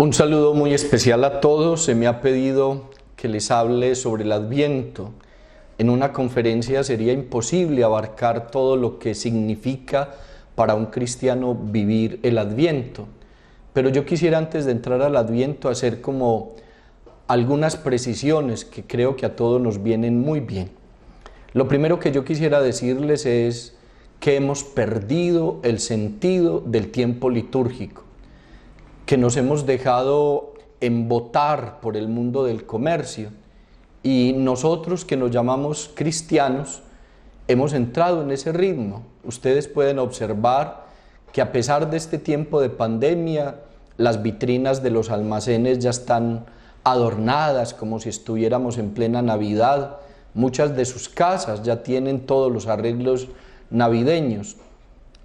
Un saludo muy especial a todos. Se me ha pedido que les hable sobre el Adviento. En una conferencia sería imposible abarcar todo lo que significa para un cristiano vivir el Adviento. Pero yo quisiera, antes de entrar al Adviento, hacer como algunas precisiones que creo que a todos nos vienen muy bien. Lo primero que yo quisiera decirles es que hemos perdido el sentido del tiempo litúrgico, que nos hemos dejado embotar por el mundo del comercio, y nosotros que nos llamamos cristianos hemos entrado en ese ritmo. Ustedes pueden observar que a pesar de este tiempo de pandemia, las vitrinas de los almacenes ya están adornadas como si estuviéramos en plena Navidad. Muchas de sus casas ya tienen todos los arreglos navideños.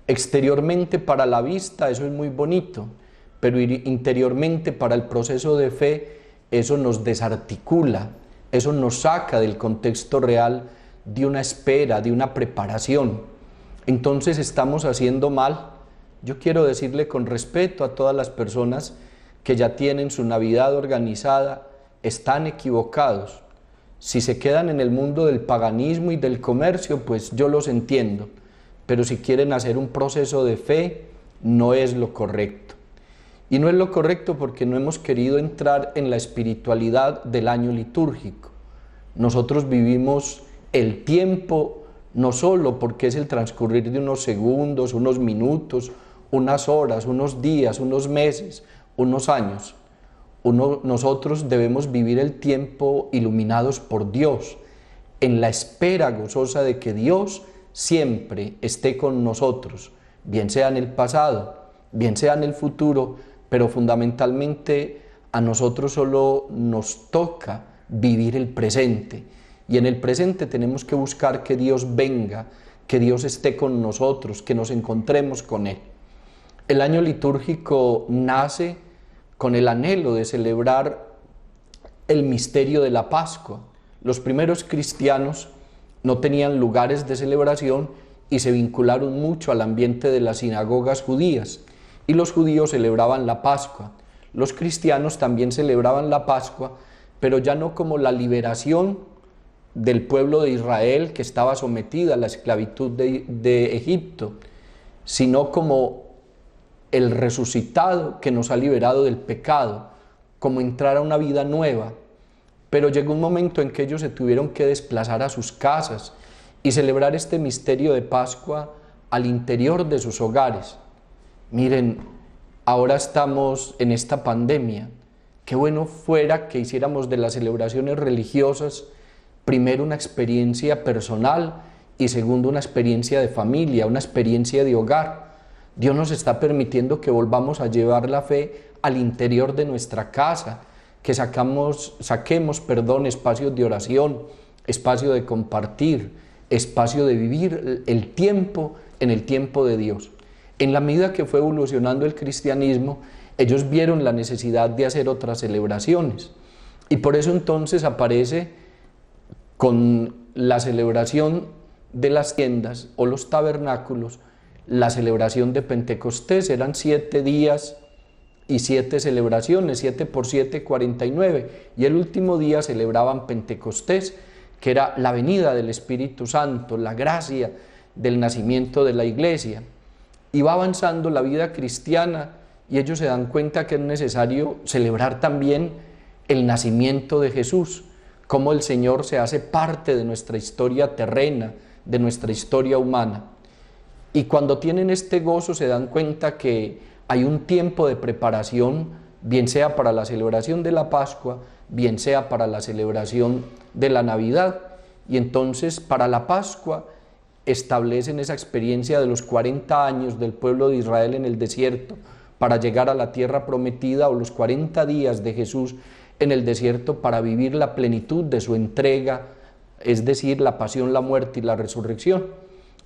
Exteriormente, para la vista, eso es muy bonito, pero interiormente, para el proceso de fe, eso nos desarticula, eso nos saca del contexto real de una espera, de una preparación. Entonces estamos haciendo mal. Yo quiero decirle con respeto a todas las personas que ya tienen su Navidad organizada, están equivocados. Si se quedan en el mundo del paganismo y del comercio, pues yo los entiendo, pero si quieren hacer un proceso de fe, no es lo correcto. Y no es lo correcto porque no hemos querido entrar en la espiritualidad del año litúrgico. Nosotros vivimos el tiempo no solo porque es el transcurrir de unos segundos, unos minutos, unas horas, unos días, unos meses, unos años. Nosotros debemos vivir el tiempo iluminados por Dios, en la espera gozosa de que Dios siempre esté con nosotros, bien sea en el pasado, bien sea en el futuro, pero fundamentalmente a nosotros solo nos toca vivir el presente. Y en el presente tenemos que buscar que Dios venga, que Dios esté con nosotros, que nos encontremos con Él. El año litúrgico nace con el anhelo de celebrar el misterio de la Pascua. Los primeros cristianos no tenían lugares de celebración y se vincularon mucho al ambiente de las sinagogas judías, y los judíos celebraban la Pascua. Los cristianos también celebraban la Pascua, pero ya no como la liberación del pueblo de Israel que estaba sometida a la esclavitud de Egipto, sino como el resucitado que nos ha liberado del pecado, como entrar a una vida nueva. Pero llegó un momento en que ellos se tuvieron que desplazar a sus casas y celebrar este misterio de Pascua al interior de sus hogares. Miren, ahora estamos en esta pandemia. Qué bueno fuera que hiciéramos de las celebraciones religiosas, primero una experiencia personal y segundo una experiencia de familia, una experiencia de hogar. Dios nos está permitiendo que volvamos a llevar la fe al interior de nuestra casa, que saquemos espacios de oración, espacio de compartir, espacio de vivir el tiempo en el tiempo de Dios. En la medida que fue evolucionando el cristianismo, ellos vieron la necesidad de hacer otras celebraciones. Y por eso entonces aparece con la celebración de las tiendas o los tabernáculos, la celebración de Pentecostés. Eran 7 días y 7 celebraciones, 7 por 7, 49. Y el último día celebraban Pentecostés, que era la venida del Espíritu Santo, la gracia del nacimiento de la iglesia. Y va avanzando la vida cristiana y ellos se dan cuenta que es necesario celebrar también el nacimiento de Jesús, cómo el Señor se hace parte de nuestra historia terrena, de nuestra historia humana. Y cuando tienen este gozo se dan cuenta que hay un tiempo de preparación, bien sea para la celebración de la Pascua, bien sea para la celebración de la Navidad. Y entonces para la Pascua establecen esa experiencia de los 40 años del pueblo de Israel en el desierto para llegar a la tierra prometida, o los 40 días de Jesús en el desierto para vivir la plenitud de su entrega, es decir, la pasión, la muerte y la resurrección.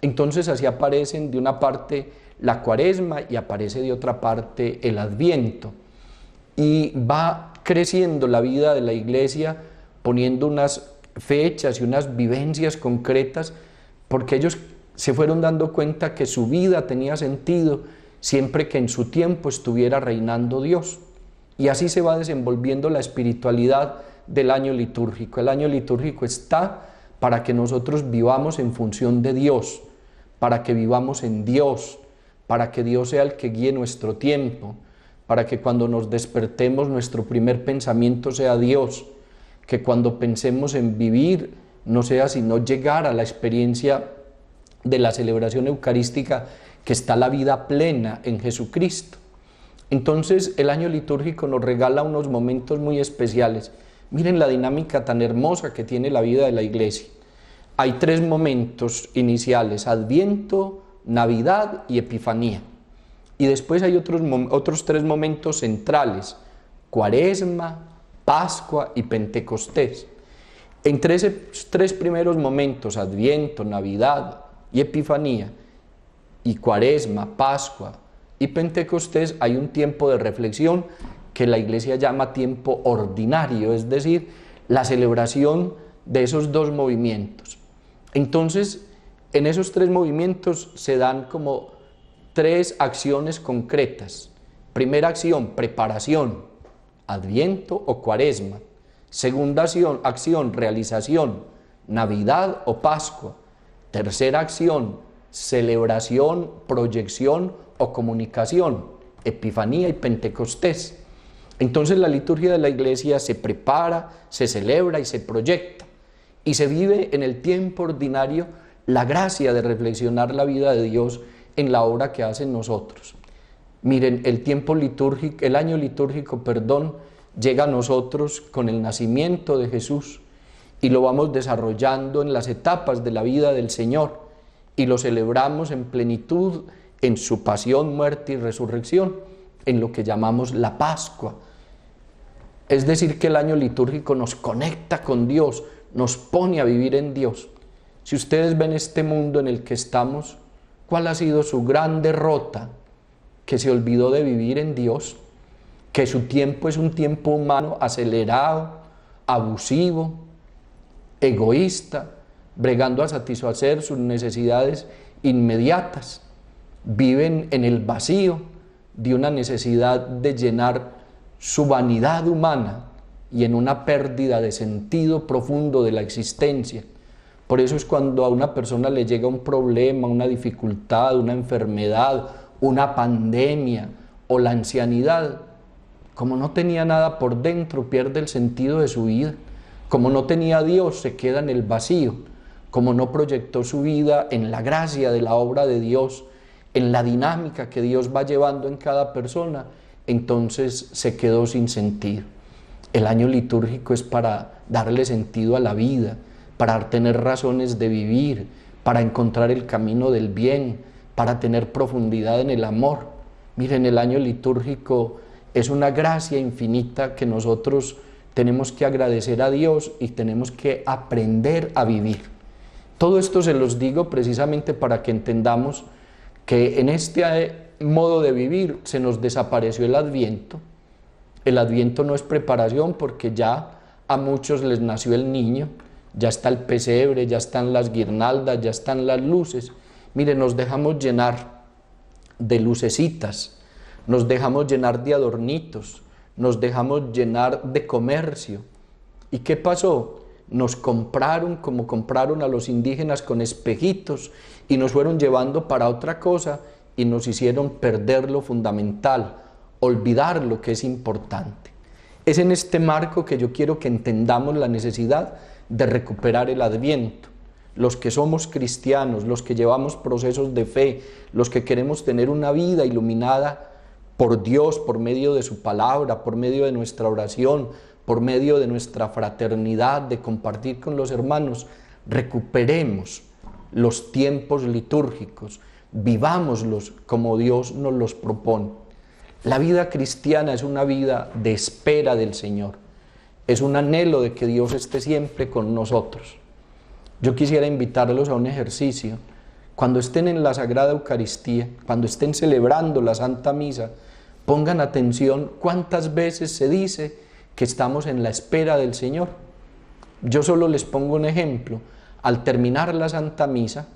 Entonces así aparecen de una parte la Cuaresma y aparece de otra parte el Adviento. Y va creciendo la vida de la iglesia poniendo unas fechas y unas vivencias concretas, porque ellos se fueron dando cuenta que su vida tenía sentido siempre que en su tiempo estuviera reinando Dios. Y así se va desenvolviendo la espiritualidad del año litúrgico. El año litúrgico está para que nosotros vivamos en función de Dios, para que vivamos en Dios, para que Dios sea el que guíe nuestro tiempo, para que cuando nos despertemos nuestro primer pensamiento sea Dios, que cuando pensemos en vivir no sea sino llegar a la experiencia de la celebración eucarística, que está la vida plena en Jesucristo. Entonces el año litúrgico nos regala unos momentos muy especiales. Miren la dinámica tan hermosa que tiene la vida de la Iglesia. Hay 3 momentos iniciales: Adviento, Navidad y Epifanía. Y después hay otros 3 momentos centrales: Cuaresma, Pascua y Pentecostés. Entre esos 3 primeros momentos, Adviento, Navidad y Epifanía, y Cuaresma, Pascua y Pentecostés, hay un tiempo de reflexión que la Iglesia llama tiempo ordinario, es decir, la celebración de esos 2 movimientos. Entonces, en esos 3 movimientos se dan como 3 acciones concretas. Primera acción, preparación, Adviento o Cuaresma. Segunda acción, realización, Navidad o Pascua. Tercera acción, celebración, proyección o comunicación, Epifanía y Pentecostés. Entonces la liturgia de la Iglesia se prepara, se celebra y se proyecta, y se vive en el tiempo ordinario la gracia de reflexionar la vida de Dios en la obra que hace en nosotros. Miren, el año litúrgico, llega a nosotros con el nacimiento de Jesús, y lo vamos desarrollando en las etapas de la vida del Señor, y lo celebramos en plenitud en su pasión, muerte y resurrección, en lo que llamamos la Pascua. Es decir, que el año litúrgico nos conecta con Dios, nos pone a vivir en Dios. Si ustedes ven este mundo en el que estamos, ¿cuál ha sido su gran derrota? Que se olvidó de vivir en Dios, que su tiempo es un tiempo humano acelerado, abusivo, egoísta, bregando a satisfacer sus necesidades inmediatas. Viven en el vacío de una necesidad de llenar su vanidad humana y en una pérdida de sentido profundo de la existencia. Por eso es cuando a una persona le llega un problema, una dificultad, una enfermedad, una pandemia o la ancianidad, como no tenía nada por dentro, pierde el sentido de su vida. Como no tenía a Dios, se queda en el vacío. Como no proyectó su vida en la gracia de la obra de Dios, en la dinámica que Dios va llevando en cada persona, entonces se quedó sin sentido. El año litúrgico es para darle sentido a la vida, para tener razones de vivir, para encontrar el camino del bien, para tener profundidad en el amor. Miren, el año litúrgico es una gracia infinita que nosotros tenemos que agradecer a Dios y tenemos que aprender a vivir. Todo esto se los digo precisamente para que entendamos que en este modo de vivir se nos desapareció el Adviento. El Adviento no es preparación, porque ya a muchos les nació el niño, ya está el pesebre, ya están las guirnaldas, ya están las luces. Miren, nos dejamos llenar de lucecitas, nos dejamos llenar de adornitos, nos dejamos llenar de comercio. ¿Y qué pasó? Nos compraron como compraron a los indígenas con espejitos y nos fueron llevando para otra cosa y nos hicieron perder lo fundamental, olvidar lo que es importante. Es en este marco que yo quiero que entendamos la necesidad de recuperar el Adviento. Los que somos cristianos, los que llevamos procesos de fe, los que queremos tener una vida iluminada por Dios, por medio de su palabra, por medio de nuestra oración, por medio de nuestra fraternidad, de compartir con los hermanos, recuperemos los tiempos litúrgicos, vivámoslos como Dios nos los propone. La vida cristiana es una vida de espera del Señor, es un anhelo de que Dios esté siempre con nosotros. Yo quisiera invitarlos a un ejercicio. Cuando estén en la Sagrada Eucaristía, cuando estén celebrando la Santa Misa, pongan atención cuántas veces se dice que estamos en la espera del Señor. Yo solo les pongo un ejemplo. Al terminar la Santa Misa,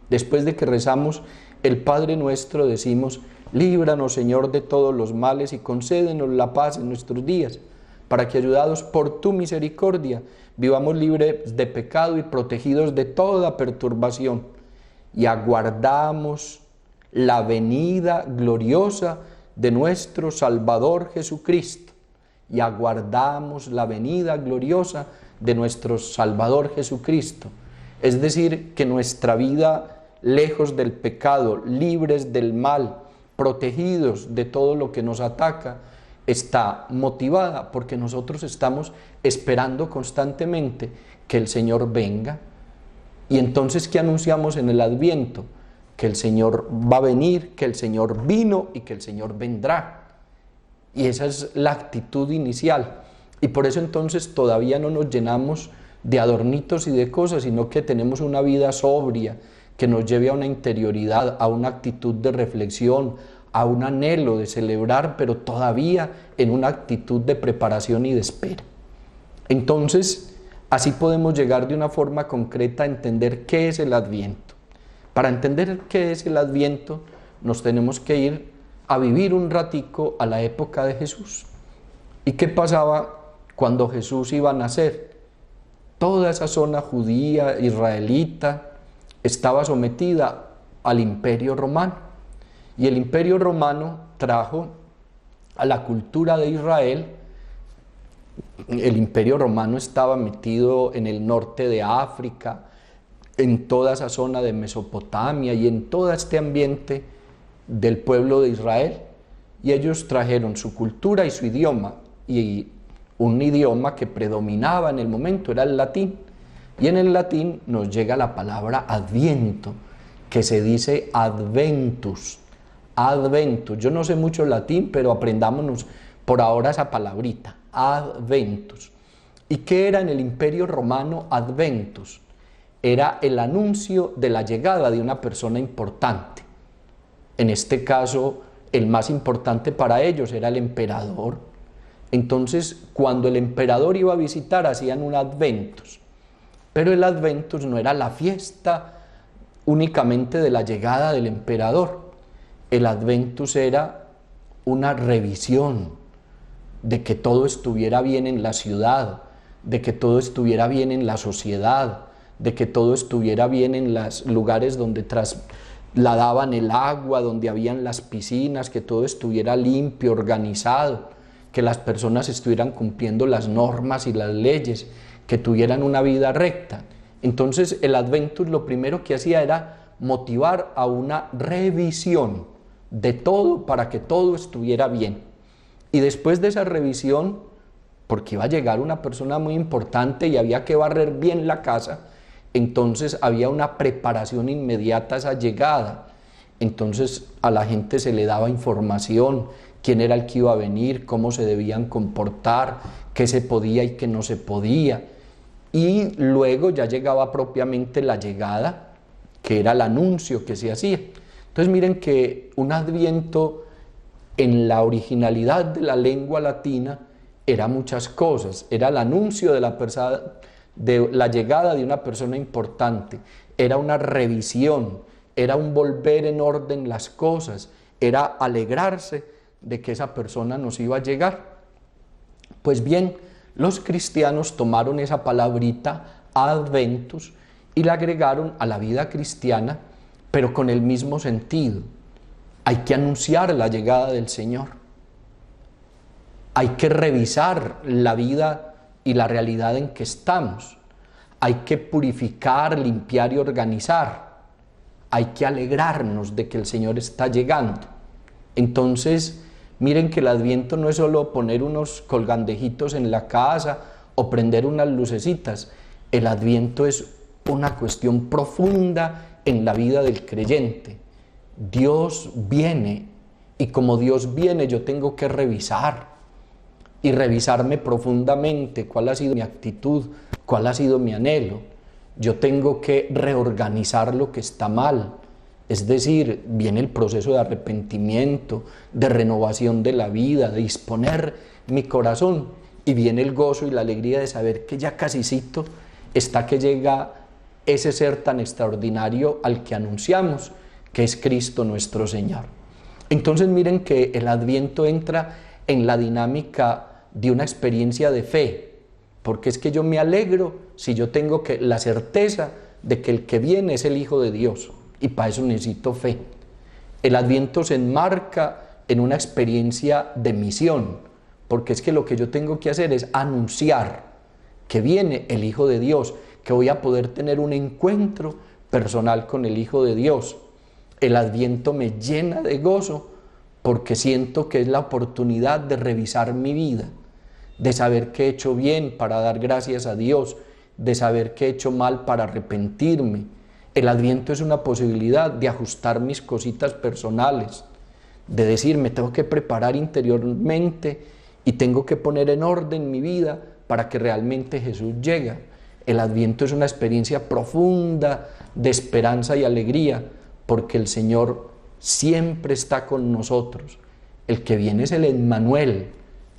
después de que rezamos el Padre Nuestro, decimos: Líbranos, Señor, de todos los males y concédenos la paz en nuestros días, para que, ayudados por tu misericordia, vivamos libres de pecado y protegidos de toda perturbación, y aguardamos la venida gloriosa de nuestro Salvador Jesucristo. Y aguardamos la venida gloriosa de nuestro Salvador Jesucristo. Es decir, que nuestra vida, lejos del pecado, libres del mal, protegidos de todo lo que nos ataca, está motivada porque nosotros estamos esperando constantemente que el Señor venga. Y entonces, ¿qué anunciamos en el Adviento? Que el Señor va a venir, que el Señor vino y que el Señor vendrá. Y esa es la actitud inicial. Y por eso entonces todavía no nos llenamos de adornitos y de cosas, sino que tenemos una vida sobria, que nos lleve a una interioridad, a una actitud de reflexión, a un anhelo de celebrar, pero todavía en una actitud de preparación y de espera. Entonces, así podemos llegar de una forma concreta a entender qué es el Adviento. Para entender qué es el Adviento, nos tenemos que ir a vivir un ratico a la época de Jesús. ¿Y qué pasaba cuando Jesús iba a nacer? Toda esa zona judía, israelita, estaba sometida al Imperio Romano. Y el Imperio Romano trajo a la cultura de Israel. El Imperio Romano estaba metido en el norte de África, en toda esa zona de Mesopotamia y en todo este ambiente del pueblo de Israel, y ellos trajeron su cultura y su idioma, y un idioma que predominaba en el momento era el latín, y en el latín nos llega la palabra Adviento, que se dice Adventus, Adventus. Yo no sé mucho latín, pero aprendámonos por ahora esa palabrita, Adventus. ¿Y qué era en el Imperio Romano Adventus? Era el anuncio de la llegada de una persona importante. En este caso, el más importante para ellos era el emperador. Entonces, cuando el emperador iba a visitar, hacían un Adventus. Pero el Adventus no era la fiesta únicamente de la llegada del emperador. El Adventus era una revisión de que todo estuviera bien en la ciudad, de que todo estuviera bien en la sociedad, de que todo estuviera bien en los lugares donde trasladaban el agua, donde habían las piscinas, que todo estuviera limpio, organizado, que las personas estuvieran cumpliendo las normas y las leyes, que tuvieran una vida recta. Entonces el Adventus lo primero que hacía era motivar a una revisión de todo para que todo estuviera bien. Y después de esa revisión, porque iba a llegar una persona muy importante y había que barrer bien la casa, entonces había una preparación inmediata a esa llegada. Entonces a la gente se le daba información, quién era el que iba a venir, cómo se debían comportar, qué se podía y qué no se podía. Y luego ya llegaba propiamente la llegada, que era el anuncio que se hacía. Entonces miren que un Adviento en la originalidad de la lengua latina era muchas cosas. Era el anuncio de la llegada de una persona importante, era una revisión, era un volver en orden las cosas, era alegrarse de que esa persona nos iba a llegar. Pues bien, los cristianos tomaron esa palabrita Adventus y la agregaron a la vida cristiana, pero con el mismo sentido. Hay que anunciar la llegada del Señor. Hay que revisar la vida y la realidad en que estamos. Hay que purificar, limpiar y organizar. Hay que alegrarnos de que el Señor está llegando. Entonces, miren que el Adviento no es solo poner unos colgandejitos en la casa o prender unas lucecitas. El Adviento es una cuestión profunda en la vida del creyente. Dios viene, y como Dios viene, yo tengo que revisar y revisarme profundamente cuál ha sido mi actitud, cuál ha sido mi anhelo. Yo tengo que reorganizar lo que está mal. Es decir, viene el proceso de arrepentimiento, de renovación de la vida, de disponer mi corazón, y viene el gozo y la alegría de saber que ya casicito está que llega ese ser tan extraordinario al que anunciamos, que es Cristo nuestro Señor. Entonces miren que el Adviento entra en la dinámica de una experiencia de fe, porque es que yo me alegro si yo tengo la certeza de que el que viene es el Hijo de Dios, y para eso necesito fe. El Adviento se enmarca en una experiencia de misión, porque es que lo que yo tengo que hacer es anunciar que viene el Hijo de Dios, que voy a poder tener un encuentro personal con el Hijo de Dios. El Adviento me llena de gozo porque siento que es la oportunidad de revisar mi vida, de saber que he hecho bien para dar gracias a Dios, de saber que he hecho mal para arrepentirme. El Adviento es una posibilidad de ajustar mis cositas personales, de decir, me tengo que preparar interiormente y tengo que poner en orden mi vida para que realmente Jesús llegue. El Adviento es una experiencia profunda de esperanza y alegría, porque el Señor siempre está con nosotros. El que viene es el Emmanuel,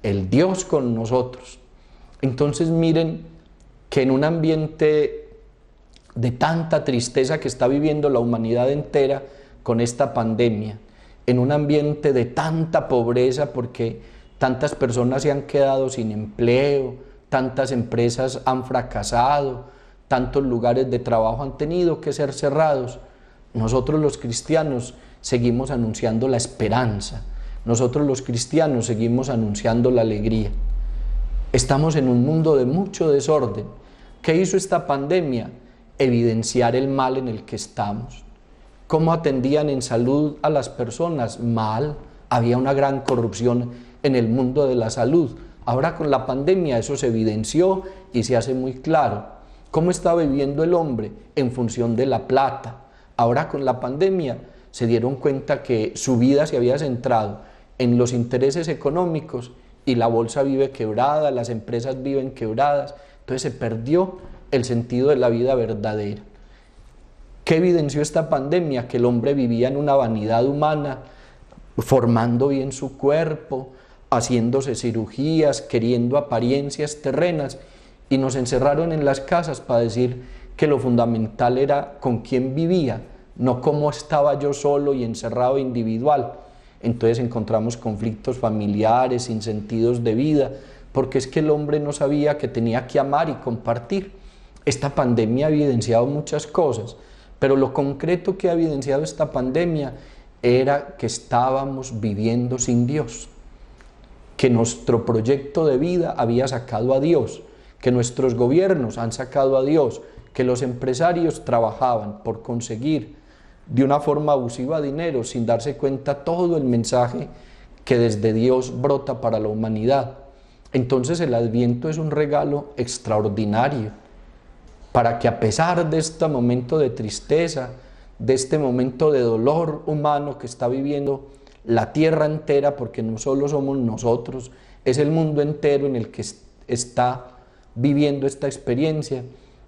el Dios con nosotros. Entonces miren que en un ambiente de tanta tristeza que está viviendo la humanidad entera con esta pandemia, en un ambiente de tanta pobreza porque tantas personas se han quedado sin empleo, tantas empresas han fracasado, tantos lugares de trabajo han tenido que ser cerrados, nosotros los cristianos seguimos anunciando la esperanza, nosotros los cristianos seguimos anunciando la alegría. Estamos en un mundo de mucho desorden. ¿Qué hizo esta pandemia? Evidenciar el mal en el que estamos. ¿Cómo atendían en salud a las personas? Mal. Había una gran corrupción en el mundo de la salud. Ahora con la pandemia eso se evidenció y se hace muy claro. ¿Cómo estaba viviendo el hombre? En función de la plata. Ahora con la pandemia se dieron cuenta que su vida se había centrado en los intereses económicos y la bolsa vive quebrada, las empresas viven quebradas, entonces se perdió el sentido de la vida verdadera. ¿Qué evidenció esta pandemia? Que el hombre vivía en una vanidad humana, formando bien su cuerpo, haciéndose cirugías, queriendo apariencias terrenas, y nos encerraron en las casas para decir que lo fundamental era con quién vivía, no cómo estaba yo solo y encerrado individual. Entonces encontramos conflictos familiares, insentidos de vida, porque es que el hombre no sabía que tenía que amar y compartir. Esta pandemia ha evidenciado muchas cosas, pero lo concreto que ha evidenciado esta pandemia era que estábamos viviendo sin Dios, que nuestro proyecto de vida había sacado a Dios, que nuestros gobiernos han sacado a Dios, que los empresarios trabajaban por conseguir de una forma abusiva dinero sin darse cuenta todo el mensaje que desde Dios brota para la humanidad. Entonces el Adviento es un regalo extraordinario para que a pesar de este momento de tristeza, de este momento de dolor humano que está viviendo la tierra entera, porque no solo somos nosotros, es el mundo entero en el que está viviendo esta experiencia,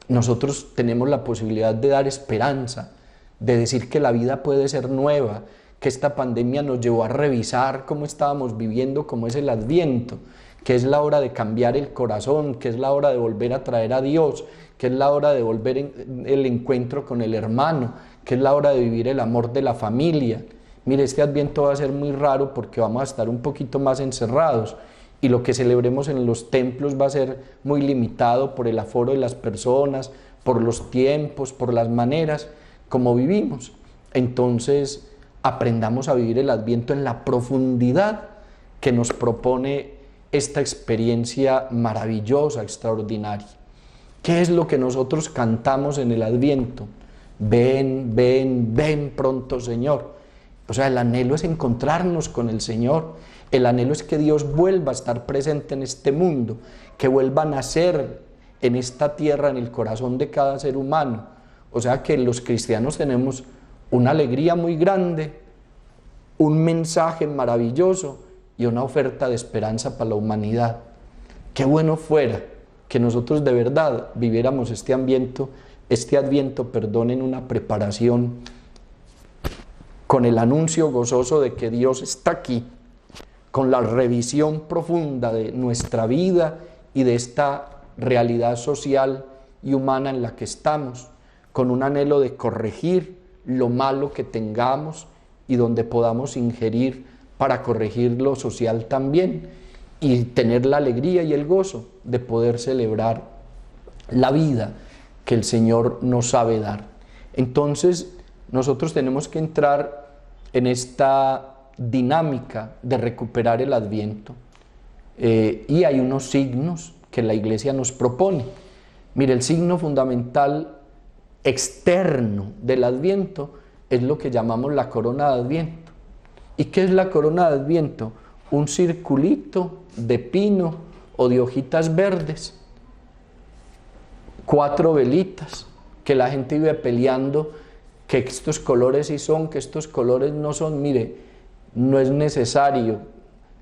nosotros tenemos la posibilidad de dar esperanza, de decir que la vida puede ser nueva, que esta pandemia nos llevó a revisar cómo estábamos viviendo, cómo es el Adviento, que es la hora de cambiar el corazón, que es la hora de volver a traer a Dios, que es la hora de volver el encuentro con el hermano, que es la hora de vivir el amor de la familia. Mire, este Adviento va a ser muy raro porque vamos a estar un poquito más encerrados y lo que celebremos en los templos va a ser muy limitado por el aforo de las personas, por los tiempos, por las maneras como vivimos. Entonces, aprendamos a vivir el Adviento en la profundidad que nos propone esta experiencia maravillosa, extraordinaria. ¿Qué es lo que nosotros cantamos en el Adviento? Ven, ven, ven pronto, Señor. O sea, el anhelo es encontrarnos con el Señor. El anhelo es que Dios vuelva a estar presente en este mundo, que vuelva a nacer en esta tierra, en el corazón de cada ser humano. O sea que los cristianos tenemos una alegría muy grande, un mensaje maravilloso y una oferta de esperanza para la humanidad. Qué bueno fuera que nosotros de verdad viviéramos este Adviento, en una preparación con el anuncio gozoso de que Dios está aquí, con la revisión profunda de nuestra vida y de esta realidad social y humana en la que estamos, con un anhelo de corregir lo malo que tengamos y donde podamos ingerir para corregir lo social también y tener la alegría y el gozo de poder celebrar la vida que el Señor nos sabe dar. Entonces, nosotros tenemos que entrar en esta dinámica de recuperar el Adviento. Y hay unos signos que la Iglesia nos propone. Mire, el signo fundamental externo del Adviento es lo que llamamos la corona de Adviento. ¿Y qué es la corona de Adviento? Un circulito de pino o de hojitas verdes, 4 velitas, que la gente vive peleando que estos colores sí son, que estos colores no son. Mire, no es necesario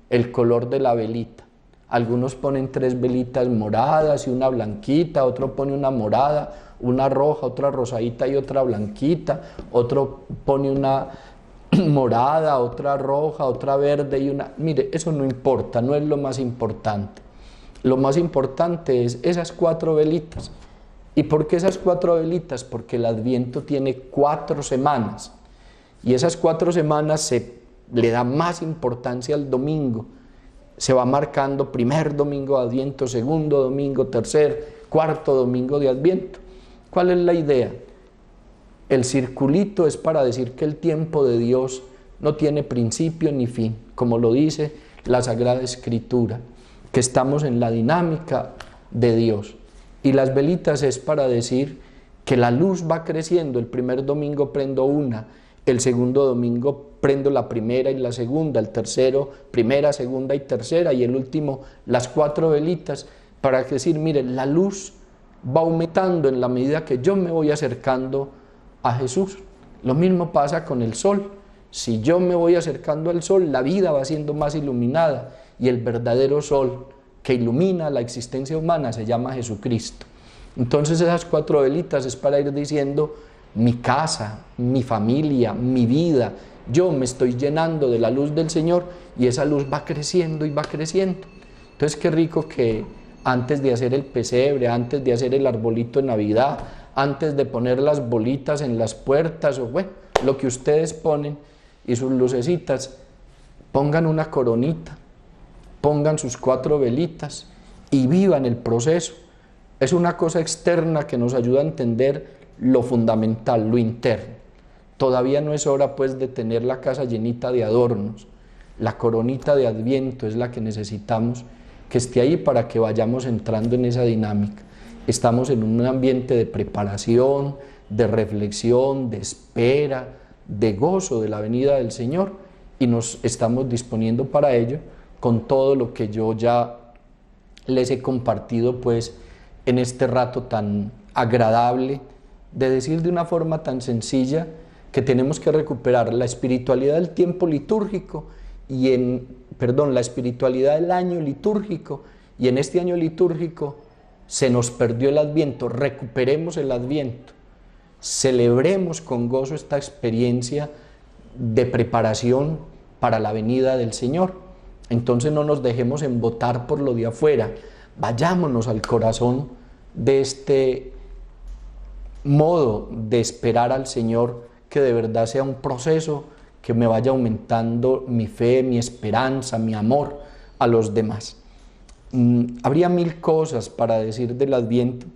el color de la velita. Algunos ponen 3 velitas moradas y una blanquita, otro pone una morada, una roja, otra rosadita y otra blanquita, otro pone una morada, otra roja, otra verde y una... Mire, eso no importa, no es lo más importante. Lo más importante es esas 4 velitas. ¿Y por qué esas 4 velitas? Porque el Adviento tiene 4 semanas y esas 4 semanas se le da más importancia al domingo. Se va marcando primer domingo de Adviento, segundo domingo, tercer, cuarto domingo de Adviento. ¿Cuál es la idea? El circulito es para decir que el tiempo de Dios no tiene principio ni fin, como lo dice la Sagrada Escritura, que estamos en la dinámica de Dios. Y las velitas es para decir que la luz va creciendo. El primer domingo prendo una, el segundo domingo prendo la primera y la segunda, el tercero primera, segunda y tercera, y el último las 4 velitas, para decir, miren, la luz va aumentando en la medida que yo me voy acercando a Jesús. Lo mismo pasa con el sol. Si yo me voy acercando al sol, la vida va siendo más iluminada, y el verdadero sol que ilumina la existencia humana se llama Jesucristo. Entonces esas 4 velitas es para ir diciendo, mi casa, mi familia, mi vida, yo me estoy llenando de la luz del Señor, y esa luz va creciendo y va creciendo. Entonces qué rico que antes de hacer el pesebre, antes de hacer el arbolito de Navidad, antes de poner las bolitas en las puertas, o bueno, lo que ustedes ponen y sus lucecitas, pongan una coronita, pongan sus 4 velitas y vivan el proceso. Es una cosa externa que nos ayuda a entender lo fundamental, lo interno. Todavía no es hora pues de tener la casa llenita de adornos. La coronita de Adviento es la que necesitamos que esté ahí para que vayamos entrando en esa dinámica. Estamos en un ambiente de preparación, de reflexión, de espera, de gozo de la venida del Señor, y nos estamos disponiendo para ello con todo lo que yo ya les he compartido pues en este rato tan agradable de decir de una forma tan sencilla que tenemos que recuperar la espiritualidad del tiempo litúrgico la espiritualidad del año litúrgico, y en este año litúrgico se nos perdió el Adviento. Recuperemos el Adviento, celebremos con gozo esta experiencia de preparación para la venida del Señor. Entonces no nos dejemos embotar por lo de afuera, vayámonos al corazón de este modo de esperar al Señor, que de verdad sea un proceso que me vaya aumentando mi fe, mi esperanza, mi amor a los demás. Habría 1000 cosas para decir del Adviento,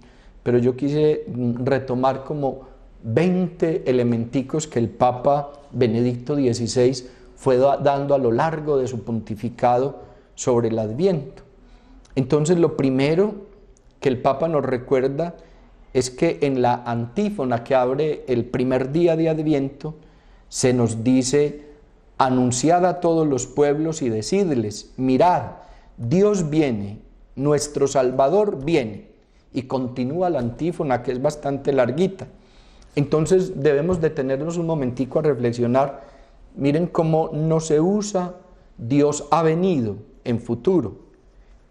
pero yo quise retomar como 20 elementicos que el Papa Benedicto XVI fue dando a lo largo de su pontificado sobre el Adviento. Entonces lo primero que el Papa nos recuerda es que en la antífona que abre el primer día de Adviento se nos dice: anunciad a todos los pueblos y decidles, mirad, Dios viene, nuestro Salvador viene. Y continúa la antífona, que es bastante larguita. Entonces debemos detenernos un momentico a reflexionar. Miren cómo no se usa Dios ha venido en futuro,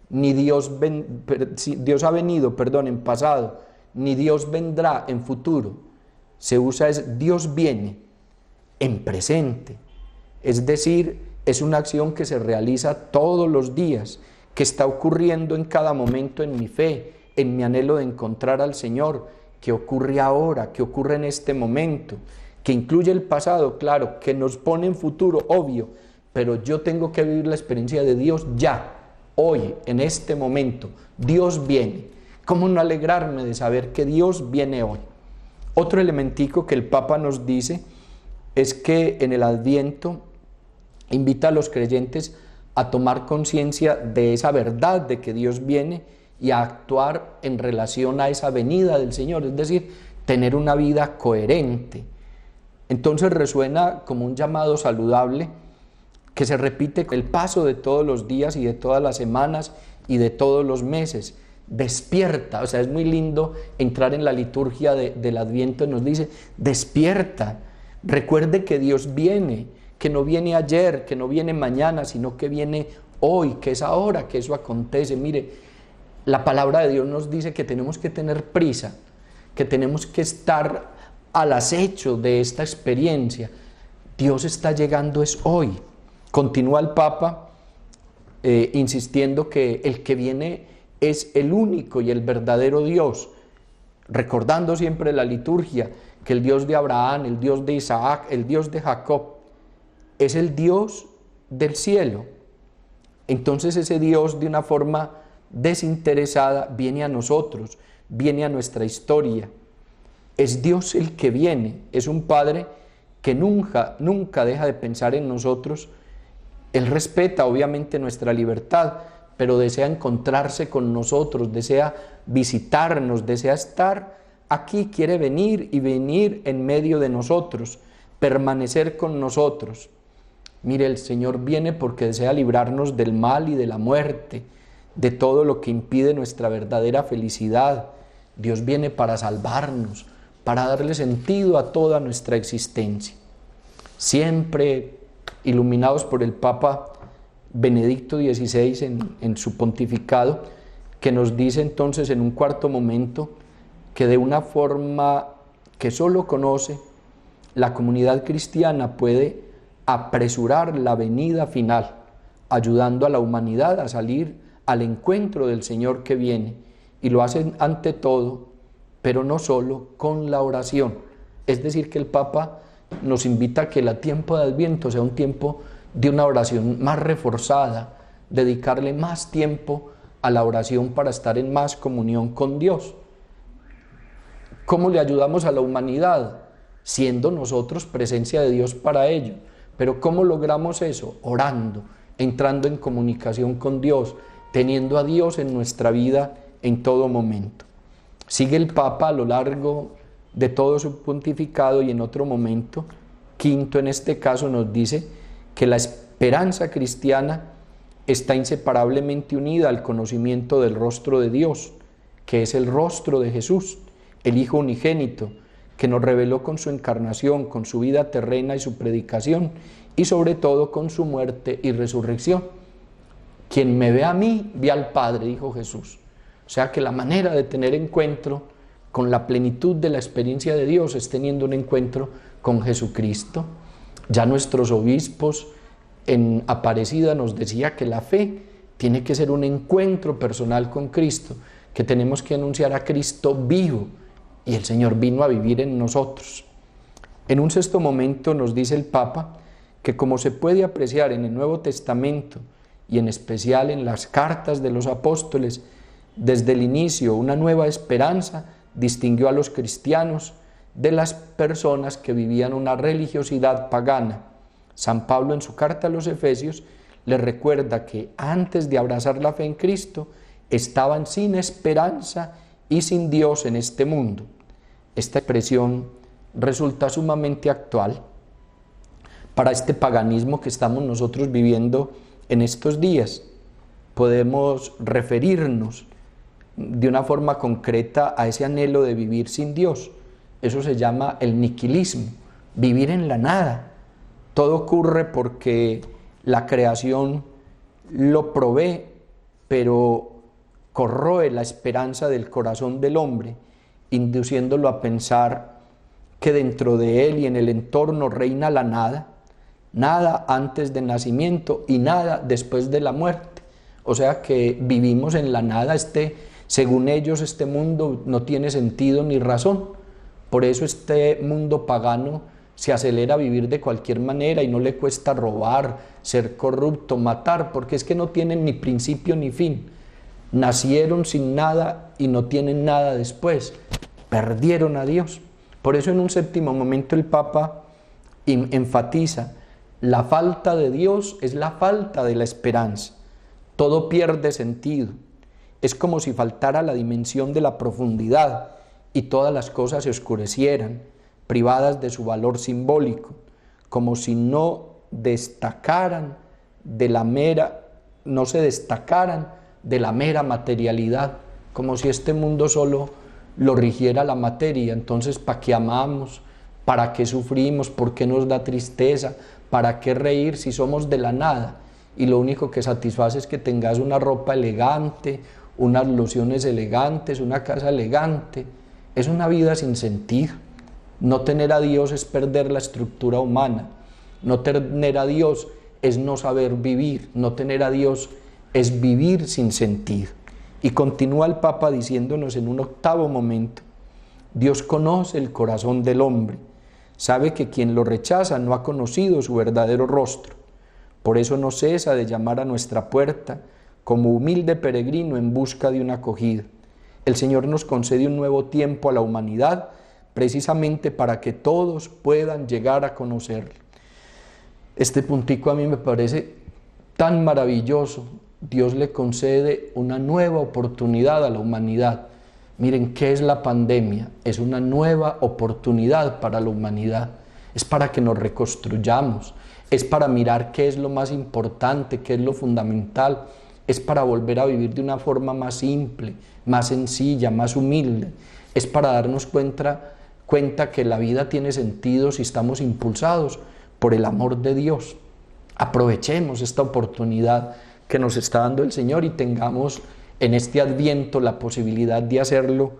ni Dios ha venido, en pasado, ni Dios vendrá en futuro. Se usa es Dios viene en presente. Es decir, es una acción que se realiza todos los días, que está ocurriendo en cada momento en mi fe, en mi anhelo de encontrar al Señor, que ocurre ahora, que ocurre en este momento, que incluye el pasado, claro, que nos pone en futuro, obvio, pero yo tengo que vivir la experiencia de Dios ya, hoy, en este momento. Dios viene. ¿Cómo no alegrarme de saber que Dios viene hoy? Otro elementico que el Papa nos dice es que en el Adviento invita a los creyentes a tomar conciencia de esa verdad de que Dios viene y a actuar en relación a esa venida del Señor, es decir, tener una vida coherente. Entonces resuena como un llamado saludable que se repite con el paso de todos los días y de todas las semanas y de todos los meses. Despierta, o sea, es muy lindo entrar en la liturgia del Adviento y nos dice, despierta, recuerde que Dios viene, que no viene ayer, que no viene mañana, sino que viene hoy, que es ahora que eso acontece. Mire, la palabra de Dios nos dice que tenemos que tener prisa, que tenemos que estar al acecho de esta experiencia. Dios está llegando es hoy. Continúa el Papa insistiendo que el que viene es el único y el verdadero Dios, recordando siempre la liturgia que el Dios de Abraham, el Dios de Isaac, el Dios de Jacob, es el Dios del cielo. Entonces ese Dios de una forma desinteresada viene a nosotros, viene a nuestra historia. Es Dios el que viene, es un Padre que nunca deja de pensar en nosotros. Él respeta obviamente nuestra libertad, pero desea encontrarse con nosotros, desea visitarnos, desea estar aquí, quiere venir y venir en medio de nosotros, permanecer con nosotros. Mire, el Señor viene porque desea librarnos del mal y de la muerte, de todo lo que impide nuestra verdadera felicidad. Dios viene para salvarnos, para darle sentido a toda nuestra existencia. Siempre iluminados por el Papa Benedicto XVI en su pontificado, que nos dice entonces en un cuarto momento que de una forma que solo conoce, la comunidad cristiana puede apresurar la venida final, ayudando a la humanidad a salir al encuentro del Señor que viene, y lo hacen ante todo, pero no solo, con la oración. Es decir, que el Papa nos invita a que el tiempo de Adviento sea un tiempo de una oración más reforzada, dedicarle más tiempo a la oración para estar en más comunión con Dios. ¿Cómo le ayudamos a la humanidad? Siendo nosotros presencia de Dios para ello. Pero ¿cómo logramos eso? Orando, entrando en comunicación con Dios, teniendo a Dios en nuestra vida en todo momento. Sigue el Papa a lo largo de todo su pontificado y en otro momento, quinto en este caso, nos dice que la esperanza cristiana está inseparablemente unida al conocimiento del rostro de Dios, que es el rostro de Jesús, el Hijo unigénito, que nos reveló con su encarnación, con su vida terrena y su predicación, y sobre todo con su muerte y resurrección. Quien me ve a mí, ve al Padre, dijo Jesús. O sea que la manera de tener encuentro con la plenitud de la experiencia de Dios es teniendo un encuentro con Jesucristo. Ya nuestros obispos en Aparecida nos decía que la fe tiene que ser un encuentro personal con Cristo, que tenemos que anunciar a Cristo vivo, y el Señor vino a vivir en nosotros. En un sexto momento nos dice el Papa que, como se puede apreciar en el Nuevo Testamento y en especial en las cartas de los apóstoles, desde el inicio una nueva esperanza distinguió a los cristianos de las personas que vivían una religiosidad pagana. San Pablo en su carta a los Efesios les recuerda que antes de abrazar la fe en Cristo estaban sin esperanza y sin Dios en este mundo. Esta expresión resulta sumamente actual para este paganismo que estamos nosotros viviendo en estos días. Podemos referirnos de una forma concreta a ese anhelo de vivir sin Dios. Eso se llama el niquilismo, vivir en la nada. Todo ocurre porque la creación lo provee, pero corroe la esperanza del corazón del hombre, induciéndolo a pensar que dentro de él y en el entorno reina la nada, nada antes del nacimiento y nada después de la muerte. O sea que vivimos en la nada. Según ellos, este mundo no tiene sentido ni razón. Por eso este mundo pagano se acelera a vivir de cualquier manera y no le cuesta robar, ser corrupto, matar, porque es que no tienen ni principio ni fin. Nacieron sin nada y no tienen nada después. Perdieron a Dios. Por eso en un séptimo momento el Papa enfatiza: la falta de Dios es la falta de la esperanza. Todo pierde sentido. Es como si faltara la dimensión de la profundidad y todas las cosas se oscurecieran, privadas de su valor simbólico, como si no se destacaran de la mera materialidad, como si este mundo solo lo rigiera la materia. Entonces, ¿para qué amamos? ¿Para qué sufrimos? ¿Por qué nos da tristeza? ¿Para qué reír si somos de la nada? Y lo único que satisface es que tengas una ropa elegante, unas lociones elegantes, una casa elegante. Es una vida sin sentido. No tener a Dios es perder la estructura humana. No tener a Dios es no saber vivir. No tener a Dios es vivir sin sentido. Y continúa el Papa diciéndonos en un octavo momento: Dios conoce el corazón del hombre, sabe que quien lo rechaza no ha conocido su verdadero rostro. Por eso no cesa de llamar a nuestra puerta como humilde peregrino en busca de una acogida. El Señor nos concede un nuevo tiempo a la humanidad, precisamente para que todos puedan llegar a conocerlo. Este puntico a mí me parece tan maravilloso. Dios le concede una nueva oportunidad a la humanidad. Miren, ¿qué es la pandemia? Es una nueva oportunidad para la humanidad. Es para que nos reconstruyamos, es para mirar qué es lo más importante, qué es lo fundamental, es para volver a vivir de una forma más simple, más sencilla, más humilde. Es para darnos cuenta que la vida tiene sentido si estamos impulsados por el amor de Dios. Aprovechemos esta oportunidad que nos está dando el Señor y tengamos en este Adviento la posibilidad de hacerlo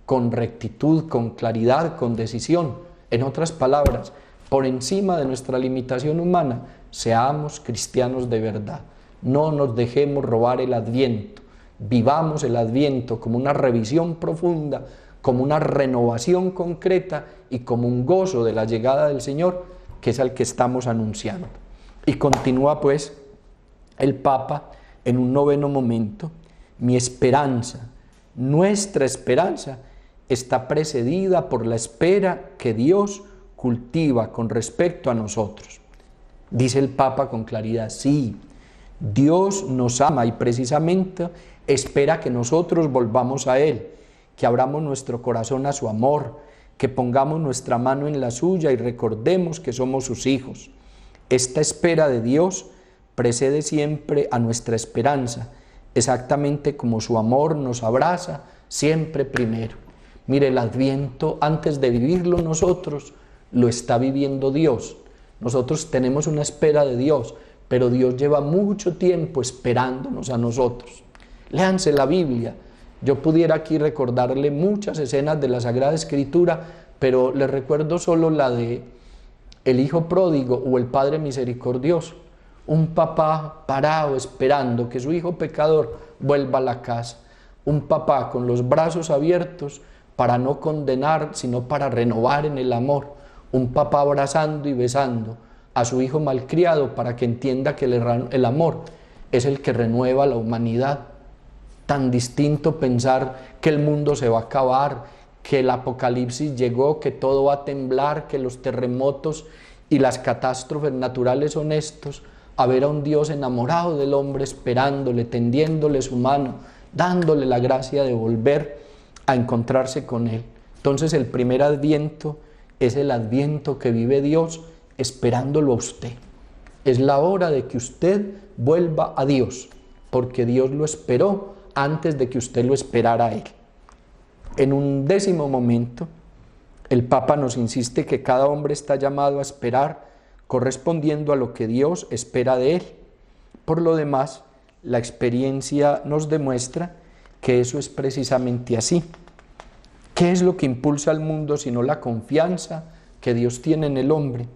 con rectitud, con claridad, con decisión. En otras palabras, por encima de nuestra limitación humana, seamos cristianos de verdad. No nos dejemos robar el Adviento. Vivamos el Adviento como una revisión profunda, como una renovación concreta y como un gozo de la llegada del Señor, que es al que estamos anunciando. Y continúa pues el Papa en un noveno momento: mi esperanza, nuestra esperanza, está precedida por la espera que Dios cultiva con respecto a nosotros. Dice el Papa con claridad: sí, Dios nos ama y precisamente espera que nosotros volvamos a Él, que abramos nuestro corazón a su amor, que pongamos nuestra mano en la suya y recordemos que somos sus hijos. Esta espera de Dios precede siempre a nuestra esperanza, exactamente como su amor nos abraza siempre primero. Mire, el Adviento, antes de vivirlo nosotros, lo está viviendo Dios. Nosotros tenemos una espera de Dios, pero Dios lleva mucho tiempo esperándonos a nosotros. Léanse la Biblia. Yo pudiera aquí recordarle muchas escenas de la Sagrada Escritura, pero les recuerdo solo la de el Hijo Pródigo o el Padre Misericordioso. Un papá parado esperando que su hijo pecador vuelva a la casa. Un papá con los brazos abiertos para no condenar, sino para renovar en el amor. Un papá abrazando y besando a su hijo malcriado para que entienda que el amor es el que renueva a la humanidad. Tan distinto pensar que el mundo se va a acabar, que el apocalipsis llegó, que todo va a temblar, que los terremotos y las catástrofes naturales son estos, a ver a un Dios enamorado del hombre, esperándole, tendiéndole su mano, dándole la gracia de volver a encontrarse con Él. Entonces el primer Adviento es el Adviento que vive Dios esperándolo a usted. Es la hora de que usted vuelva a Dios, porque Dios lo esperó antes de que usted lo esperara a Él. En un décimo momento, el Papa nos insiste que cada hombre está llamado a esperar correspondiendo a lo que Dios espera de él. Por lo demás, la experiencia nos demuestra que eso es precisamente así. ¿Qué es lo que impulsa al mundo sino la confianza que Dios tiene en el hombre?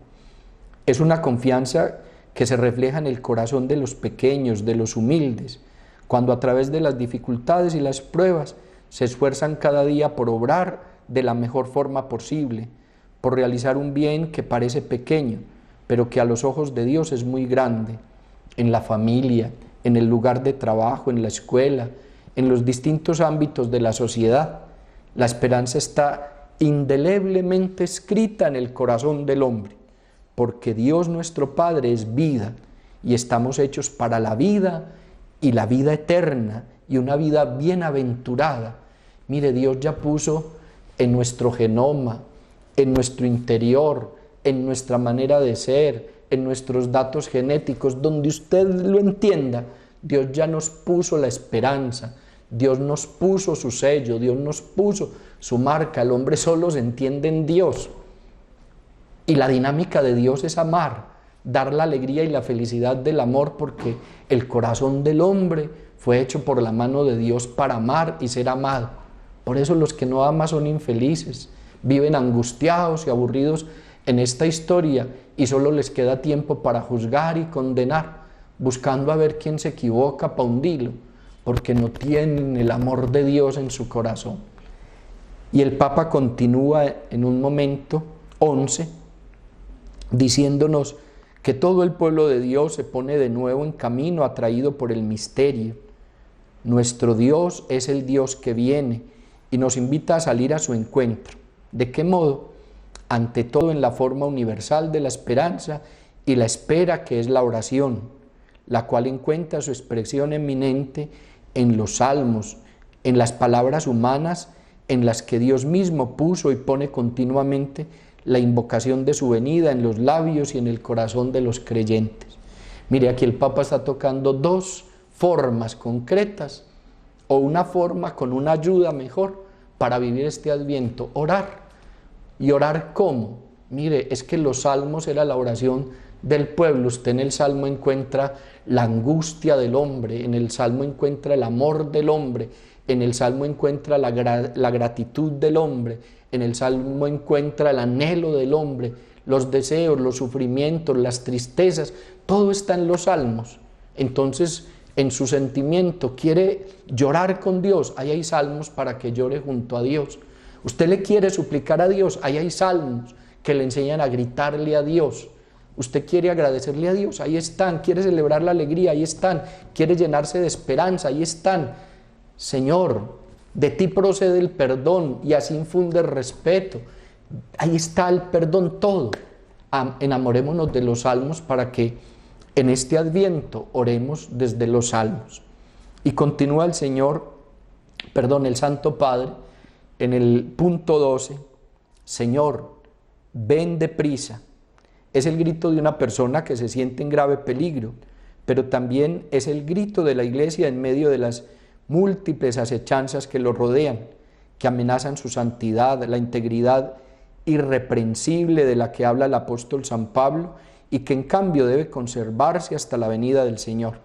Es una confianza que se refleja en el corazón de los pequeños, de los humildes, cuando a través de las dificultades y las pruebas se esfuerzan cada día por obrar de la mejor forma posible, por realizar un bien que parece pequeño, pero que a los ojos de Dios es muy grande, en la familia, en el lugar de trabajo, en la escuela, en los distintos ámbitos de la sociedad. La esperanza está indeleblemente escrita en el corazón del hombre, porque Dios nuestro Padre es vida, y estamos hechos para la vida y la vida eterna, y una vida bienaventurada. Mire, Dios ya puso en nuestro genoma, en nuestro interior, en nuestra manera de ser, en nuestros datos genéticos, donde usted lo entienda, Dios ya nos puso la esperanza, Dios nos puso su sello, Dios nos puso su marca. El hombre solo se entiende en Dios. Y la dinámica de Dios es amar, dar la alegría y la felicidad del amor, porque el corazón del hombre fue hecho por la mano de Dios para amar y ser amado. Por eso los que no aman son infelices, viven angustiados y aburridos en esta historia y solo les queda tiempo para juzgar y condenar, buscando a ver quién se equivoca para hundirlo, porque no tienen el amor de Dios en su corazón. Y el Papa continúa en un momento 11, diciéndonos que todo el pueblo de Dios se pone de nuevo en camino, atraído por el misterio. Nuestro Dios es el Dios que viene y nos invita a salir a su encuentro. ¿De qué modo? Ante todo en la forma universal de la esperanza y la espera, que es la oración, la cual encuentra su expresión eminente en los salmos, en las palabras humanas en las que Dios mismo puso y pone continuamente la invocación de su venida en los labios y en el corazón de los creyentes. Mire, aquí el Papa está tocando dos formas concretas, o una forma con una ayuda mejor para vivir este Adviento: orar. ¿Y orar cómo? Mire, es que los salmos era la oración del pueblo. Usted en el salmo encuentra la angustia del hombre, en el salmo encuentra el amor del hombre, en el salmo encuentra la gratitud del hombre, en el salmo encuentra el anhelo del hombre, los deseos, los sufrimientos, las tristezas, todo está en los salmos. Entonces, en su sentimiento quiere llorar con Dios, ahí hay salmos para que llore junto a Dios. Usted le quiere suplicar a Dios, ahí hay salmos que le enseñan a gritarle a Dios. Usted quiere agradecerle a Dios, ahí están. Quiere celebrar la alegría, ahí están. Quiere llenarse de esperanza, ahí están. Señor, de ti procede el perdón y así infunde respeto. Ahí está el perdón, todo. Enamorémonos de los salmos para que en este Adviento oremos desde los salmos. Y continúa el Santo Padre, en el punto 12, Señor, ven deprisa. Es el grito de una persona que se siente en grave peligro, pero también es el grito de la Iglesia en medio de las múltiples acechanzas que lo rodean, que amenazan su santidad, la integridad irreprensible de la que habla el apóstol San Pablo, y que en cambio debe conservarse hasta la venida del Señor.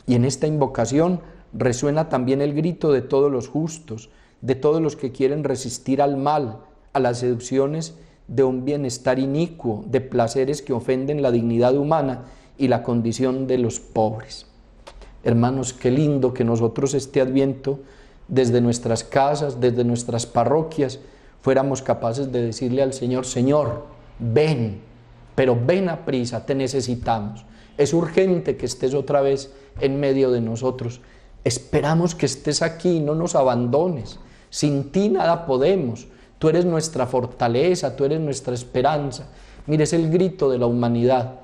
Y en esta invocación resuena también el grito de todos los justos, de todos los que quieren resistir al mal, a las seducciones de un bienestar inicuo, de placeres que ofenden la dignidad humana y la condición de los pobres. Hermanos, qué lindo que nosotros este Adviento, desde nuestras casas, desde nuestras parroquias, fuéramos capaces de decirle al Señor: Señor, ven, pero ven a prisa, te necesitamos. Es urgente que estés otra vez en medio de nosotros. Esperamos que estés aquí, no nos abandones. Sin ti nada podemos. Tú eres nuestra fortaleza, tú eres nuestra esperanza. Mire, es el grito de la humanidad.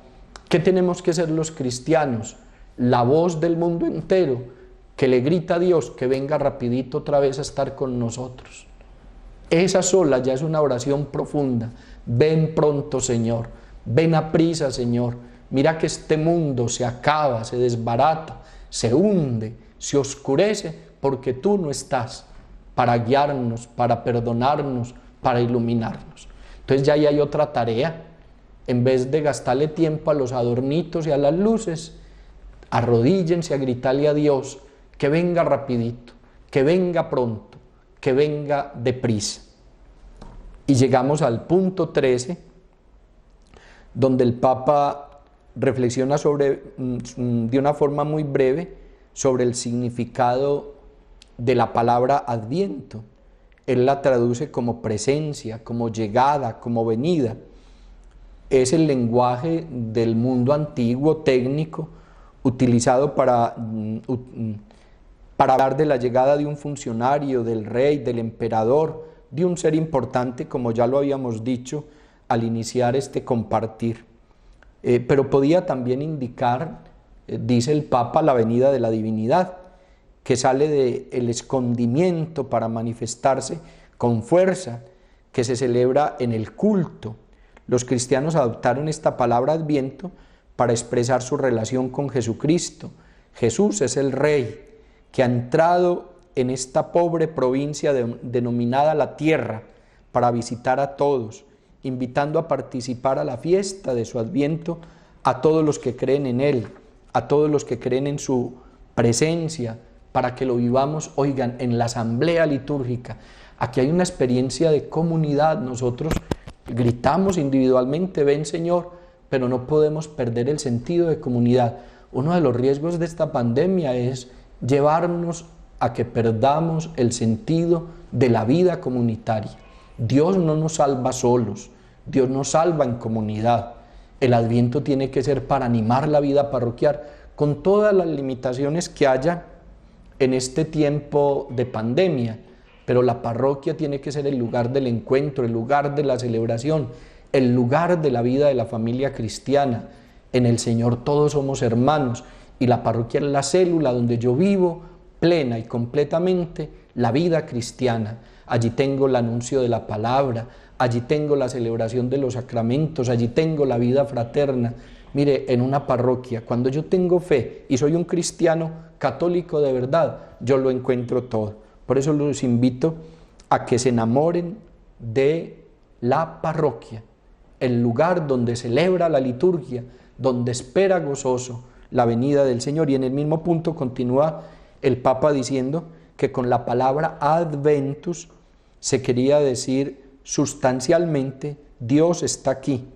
¿Qué tenemos que ser los cristianos? La voz del mundo entero que le grita a Dios que venga rapidito otra vez a estar con nosotros. Esa sola ya es una oración profunda. Ven pronto, Señor. Ven a prisa, Señor. Mira que este mundo se acaba, se desbarata, se hunde, se oscurece porque tú no estás para guiarnos, para perdonarnos, para iluminarnos. Entonces ya ahí hay otra tarea. En vez de gastarle tiempo a los adornitos y a las luces, arrodíllense a gritarle a Dios que venga rapidito, que venga pronto, que venga deprisa. Y llegamos al punto 13, donde el Papa reflexiona de una forma muy breve sobre el significado de la palabra Adviento. Él la traduce como presencia, como llegada, como venida. Es el lenguaje del mundo antiguo, técnico, utilizado para hablar de la llegada de un funcionario, del rey, del emperador, de un ser importante, como ya lo habíamos dicho al iniciar este compartir. Pero podía también indicar, dice el Papa, la venida de la divinidad, que sale del escondimiento para manifestarse con fuerza, que se celebra en el culto. Los cristianos adoptaron esta palabra Adviento para expresar su relación con Jesucristo. Jesús es el Rey que ha entrado en esta pobre provincia denominada la tierra para visitar a todos, invitando a participar a la fiesta de su Adviento a todos los que creen en Él, a todos los que creen en su presencia, para que lo vivamos, oigan, en la asamblea litúrgica. Aquí hay una experiencia de comunidad. Nosotros gritamos individualmente, ven Señor, pero no podemos perder el sentido de comunidad. Uno de los riesgos de esta pandemia es llevarnos a que perdamos el sentido de la vida comunitaria. Dios no nos salva solos, Dios nos salva en comunidad. El Adviento tiene que ser para animar la vida parroquial, con todas las limitaciones que haya en este tiempo de pandemia, pero la parroquia tiene que ser el lugar del encuentro, el lugar de la celebración, el lugar de la vida de la familia cristiana. En el Señor todos somos hermanos y la parroquia es la célula donde yo vivo plena y completamente la vida cristiana. Allí tengo el anuncio de la palabra, allí tengo la celebración de los sacramentos, allí tengo la vida fraterna. Mire, en una parroquia, cuando yo tengo fe y soy un cristiano católico de verdad, yo lo encuentro todo. Por eso los invito a que se enamoren de la parroquia, el lugar donde celebra la liturgia, donde espera gozoso la venida del Señor. Y en el mismo punto continúa el Papa diciendo que con la palabra adventus se quería decir sustancialmente: Dios está aquí,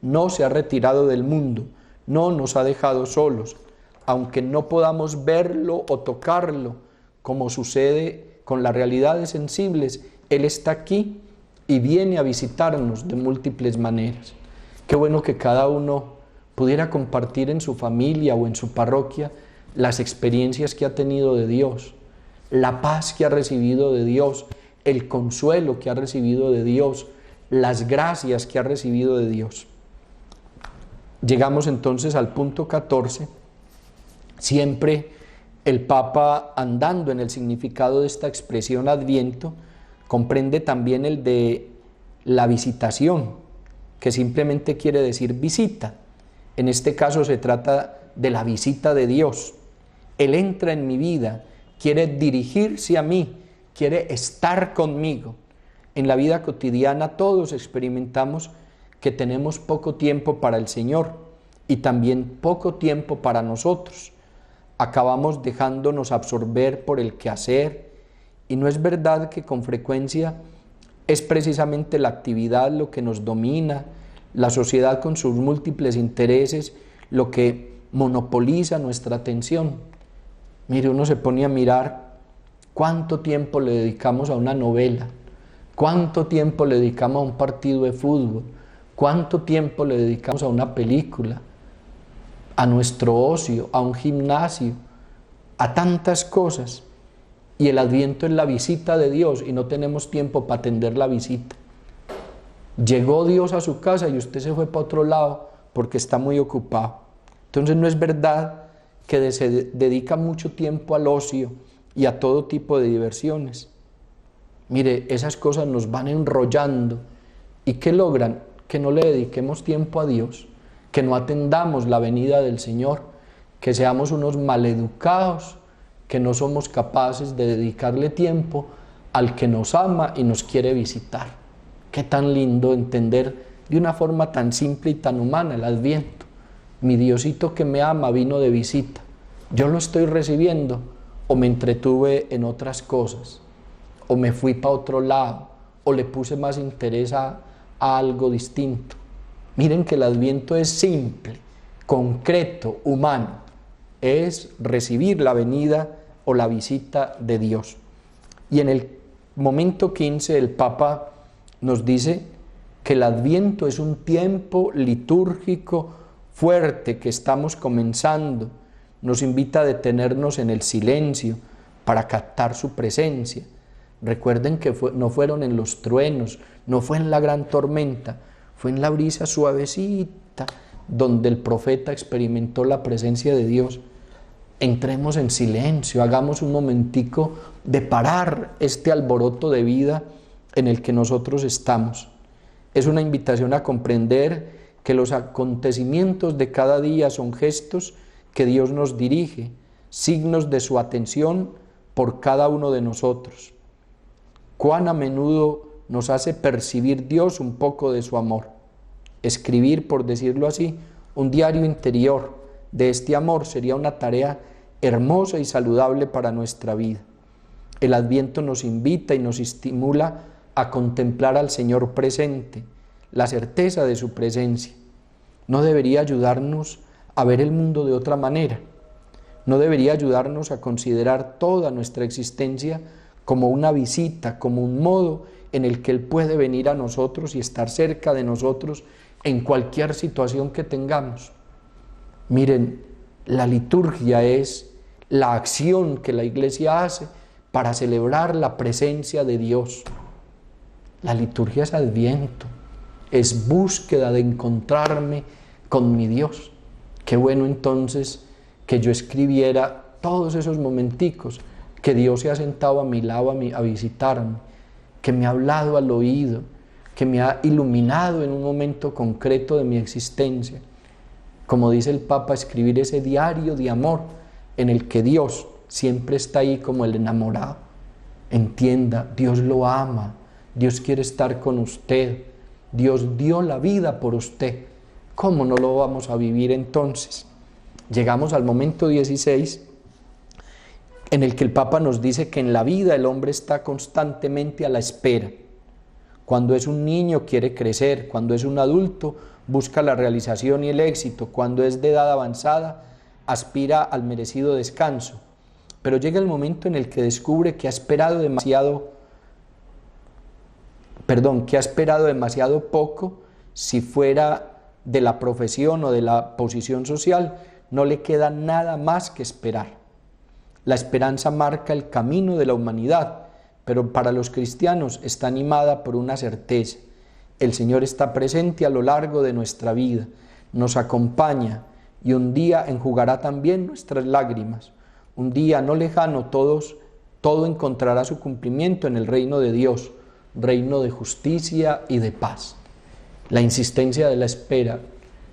no se ha retirado del mundo, no nos ha dejado solos, aunque no podamos verlo o tocarlo, como sucede con las realidades sensibles. Él está aquí y viene a visitarnos de múltiples maneras. Qué bueno que cada uno pudiera compartir en su familia o en su parroquia las experiencias que ha tenido de Dios, la paz que ha recibido de Dios, el consuelo que ha recibido de Dios, las gracias que ha recibido de Dios. Llegamos entonces al punto 14. Siempre el Papa, andando en el significado de esta expresión Adviento, comprende también el de la visitación, que simplemente quiere decir visita. En este caso se trata de la visita de Dios. Él entra en mi vida, quiere dirigirse a mí, quiere estar conmigo. En la vida cotidiana todos experimentamos que tenemos poco tiempo para el Señor y también poco tiempo para nosotros. Acabamos dejándonos absorber por el quehacer, y no es verdad que con frecuencia es precisamente la actividad lo que nos domina, la sociedad con sus múltiples intereses, lo que monopoliza nuestra atención. Mire, uno se pone a mirar cuánto tiempo le dedicamos a una novela, cuánto tiempo le dedicamos a un partido de fútbol, cuánto tiempo le dedicamos a una película, a nuestro ocio, a un gimnasio, a tantas cosas. Y el Adviento es la visita de Dios y no tenemos tiempo para atender la visita. Llegó Dios a su casa y usted se fue para otro lado porque está muy ocupado. Entonces no es verdad que se dedica mucho tiempo al ocio y a todo tipo de diversiones. Mire, esas cosas nos van enrollando. ¿Y qué logran? Que no le dediquemos tiempo a Dios, que no atendamos la venida del Señor, que seamos unos maleducados, que no somos capaces de dedicarle tiempo al que nos ama y nos quiere visitar. Qué tan lindo entender de una forma tan simple y tan humana el Adviento. Mi Diosito que me ama vino de visita. Yo lo estoy recibiendo, o me entretuve en otras cosas, o me fui para otro lado, o le puse más interés a algo distinto. Miren que el Adviento es simple, concreto, humano. Es recibir la venida o la visita de Dios. Y en el momento 15 el Papa nos dice que el Adviento es un tiempo litúrgico fuerte que estamos comenzando. Nos invita a detenernos en el silencio para captar su presencia. Recuerden que no fueron en los truenos, no fue en la gran tormenta, fue en la brisa suavecita donde el profeta experimentó la presencia de Dios. Entremos en silencio, hagamos un momentico de parar este alboroto de vida en el que nosotros estamos. Es una invitación a comprender que los acontecimientos de cada día son gestos que Dios nos dirige, signos de su atención por cada uno de nosotros. Cuán a menudo nos hace percibir Dios un poco de su amor. Escribir, por decirlo así, un diario interior de este amor sería una tarea hermosa y saludable para nuestra vida. El Adviento nos invita y nos estimula a contemplar al Señor presente, la certeza de su presencia. No debería ayudarnos a ver el mundo de otra manera. No debería ayudarnos a considerar toda nuestra existencia como una visita, como un modo en el que Él puede venir a nosotros y estar cerca de nosotros en cualquier situación que tengamos. Miren, la liturgia es la acción que la Iglesia hace para celebrar la presencia de Dios. La liturgia es Adviento, es búsqueda de encontrarme con mi Dios. Qué bueno entonces que yo escribiera todos esos momenticos que Dios se ha sentado a mi lado a visitarme, que me ha hablado al oído, que me ha iluminado en un momento concreto de mi existencia. Como dice el Papa, escribir ese diario de amor en el que Dios siempre está ahí como el enamorado. Entienda, Dios lo ama, Dios quiere estar con usted, Dios dio la vida por usted. ¿Cómo no lo vamos a vivir entonces? Llegamos al momento 16, en el que el Papa nos dice que en la vida el hombre está constantemente a la espera. Cuando es un niño quiere crecer, cuando es un adulto busca la realización y el éxito, cuando es de edad avanzada aspira al merecido descanso. Pero llega el momento en el que descubre que ha esperado demasiado poco. Si fuera de la profesión o de la posición social, no le queda nada más que esperar. La esperanza marca el camino de la humanidad, pero para los cristianos está animada por una certeza. El Señor está presente a lo largo de nuestra vida, nos acompaña y un día enjugará también nuestras lágrimas. Un día no lejano todo encontrará su cumplimiento en el reino de Dios, reino de justicia y de paz. La insistencia de la espera.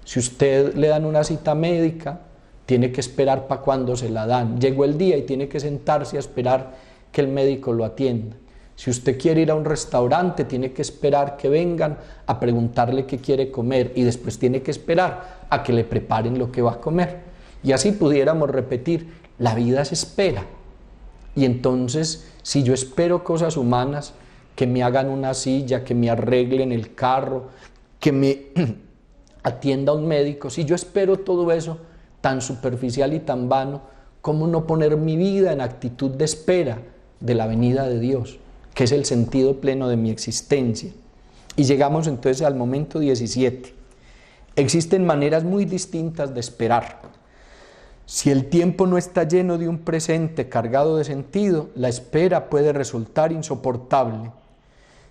Si usted le dan una cita médica, tiene que esperar para cuando se la dan. Llegó el día y tiene que sentarse a esperar que el médico lo atienda. Si usted quiere ir a un restaurante, tiene que esperar que vengan a preguntarle qué quiere comer y después tiene que esperar a que le preparen lo que va a comer. Y así pudiéramos repetir, la vida se espera. Y entonces, si yo espero cosas humanas, que me hagan una silla, que me arreglen el carro, que me atienda un médico, si yo espero todo eso tan superficial y tan vano, ¿cómo no poner mi vida en actitud de espera de la venida de Dios, que es el sentido pleno de mi existencia? Y llegamos entonces al momento 17. Existen maneras muy distintas de esperar. Si el tiempo no está lleno de un presente cargado de sentido, la espera puede resultar insoportable.